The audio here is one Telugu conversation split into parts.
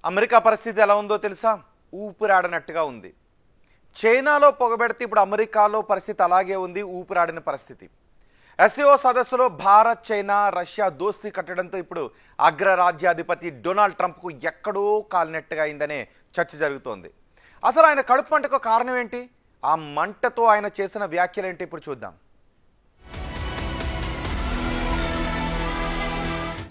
అమెరికా పరిస్థితి ఎలా ఉందో తెలుసా? ఊపిరాడనట్టుగా ఉంది. చైనాలో పొగబెడితే ఇప్పుడు అమెరికాలో పరిస్థితి అలాగే ఉంది, ఊపిరాడిన పరిస్థితి. ఎస్సీఓ సదస్సులో భారత్, చైనా, రష్యా దోస్తీ కట్టడంతో ఇప్పుడు అగ్రరాజ్యాధిపతి డొనాల్డ్ ట్రంప్కు ఎక్కడో కాలినట్టుగా అయిందనే చర్చ జరుగుతోంది. అసలు ఆయన కడుపు మంటకు కారణం ఏంటి? ఆ మంటతో ఆయన చేసిన వ్యాఖ్యలేంటి ఇప్పుడు చూద్దాం.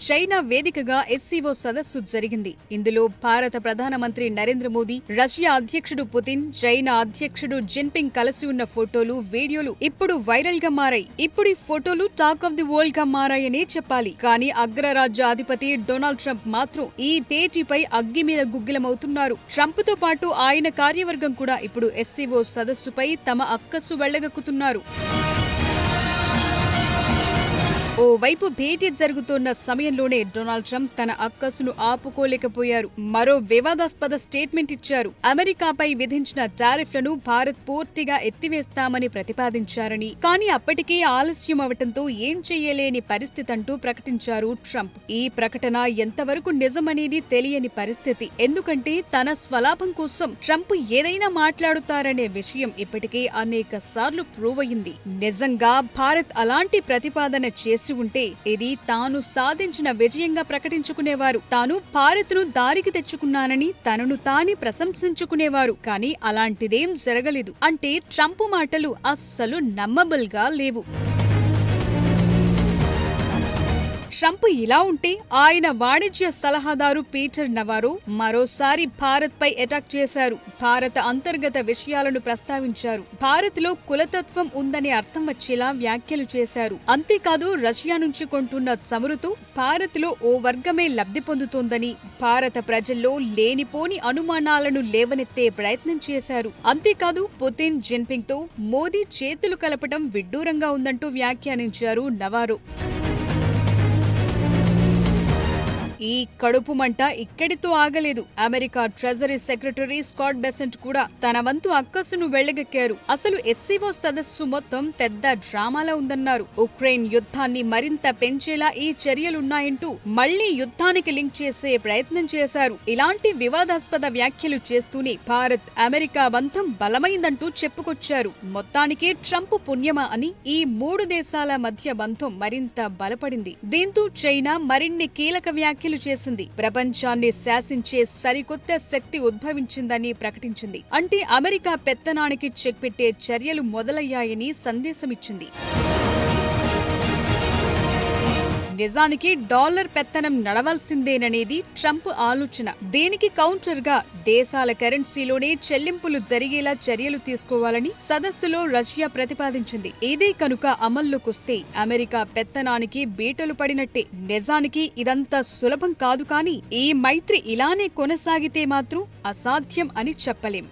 చైనా వేదికగా ఎస్సీఓ సదస్సు జరిగింది. ఇందులో భారత ప్రధానమంత్రి నరేంద్ర మోదీ, రష్యా అధ్యక్షుడు పుతిన్, చైనా అధ్యక్షుడు జిన్పింగ్ కలిసి ఉన్న ఫోటోలు, వీడియోలు ఇప్పుడు వైరల్ గా మారాయి. ఇప్పుడు ఈ ఫోటోలు టాక్ ఆఫ్ ది వరల్డ్ గా మారాయనే చెప్పాలి. కానీ అగ్రరాజ్య అధిపతి డొనాల్డ్ ట్రంప్ మాత్రం ఈ భేటీపై అగ్గి మీద గుగ్గిలమవుతున్నారు. ట్రంప్ తో పాటు ఆయన కార్యవర్గం కూడా ఇప్పుడు ఎస్సీఓ సదస్సుపై తమ అక్కసు వెళ్లగక్కుతున్నారు. ఓవైపు భేటీ జరుగుతున్న సమయంలోనే డొనాల్డ్ ట్రంప్ తన అక్కసును ఆపుకోలేకపోయారు. మరో వివాదాస్పద స్టేట్మెంట్ ఇచ్చారు. అమెరికాపై విధించిన టారిఫ్లను భారత్ పూర్తిగా ఎత్తివేస్తామని ప్రతిపాదించారని, కానీ అప్పటికే ఆలస్యం అవటంతో ఏం చెయ్యలేని పరిస్థితి అంటూ ప్రకటించారు ట్రంప్. ఈ ప్రకటన ఎంతవరకు నిజమనేది తెలియని పరిస్థితి. ఎందుకంటే తన స్వలాభం కోసం ట్రంప్ ఏదైనా మాట్లాడుతారనే విషయం ఇప్పటికే అనేక సార్లు ప్రూవ్ అయింది. నిజంగా భారత్ అలాంటి ప్రతిపాదన చేసి ఉంటే ఇది తాను సాధించిన విజయంగా ప్రకటించుకునేవారు. తాను భారత్ను దారికి తెచ్చుకున్నానని తనను తానే ప్రశంసించుకునేవారు. కానీ అలాంటిదేం జరగలేదు. అంటే ట్రంప్ మాటలు అస్సలు నమ్మబుల్ గా లేవు. ట్రంప్ ఇలా ఉంటే ఆయన వాణిజ్య సలహాదారు పీటర్ నవారో మరోసారి భారత్ పై అటాక్ చేశారు. భారత అంతర్గత విషయాలను ప్రస్తావించారు. భారత్ లో కులతత్వం ఉందనే అర్థం వచ్చేలా వ్యాఖ్యలు చేశారు. అంతేకాదు రష్యా నుంచి కొంటున్న చమురుతో భారత్ లో ఓ వర్గమే లబ్ధి పొందుతోందని, భారత ప్రజల్లో లేనిపోని అనుమానాలను లేవనెత్తే ప్రయత్నం చేశారు. అంతేకాదు పుతిన్, జిన్పింగ్ తో మోదీ చేతులు కలపడం విడ్డూరంగా ఉందంటూ వ్యాఖ్యానించారు నవారో. ఈ కడుపు మంట ఇక్కడితో ఆగలేదు. America treasury secretary Scott Besant కూడా తన వంతు అక్కసును వెళ్లగక్కారు. అసలు ఎస్సీఓ సదస్సు మొత్తం పెద్ద డ్రామాలా ఉందన్నారు. ఉక్రెయిన్ యుద్ధాన్ని మరింత పెంచేలా ఈ చర్యలున్నాయంటూ మళ్లీ యుద్ధానికి లింక్ చేసే ప్రయత్నం చేశారు. ఇలాంటి వివాదాస్పద వ్యాఖ్యలు చేస్తూనే భారత్, అమెరికా బంధం బలమైందంటూ చెప్పుకొచ్చారు. మొత్తానికే ట్రంప్ పుణ్యమా అని ఈ మూడు దేశాల మధ్య బంధం మరింత బలపడింది. దీంతో చైనా మరిన్ని కీలక వ్యాఖ్యలు చేసింది. ప్రపంచాన్ని శాసించే సరికొత్త శక్తి ఉద్భవించిందని ప్రకటించింది. అంటే అమెరికా పెత్తనానికి చెక్ పెట్టే చర్యలు మొదలయ్యాయని సందేశమిచ్చింది. నిజానికి డాలర్ పెత్తనం నడవాల్సిందేననేది ట్రంప్ ఆలోచన. దీనికి కౌంటర్ గా దేశాల కరెన్సీలోనే చెల్లింపులు జరిగేలా చర్యలు తీసుకోవాలని సదస్సులో రష్యా ప్రతిపాదించింది. ఇదే కనుక అమల్లోకొస్తే అమెరికా పెత్తనానికి బీటలు పడినట్టే. నిజానికి ఇదంతా సులభం కాదు. కానీ ఈ మైత్రి ఇలానే కొనసాగితే మాత్రం అసాధ్యం అని చెప్పలేం.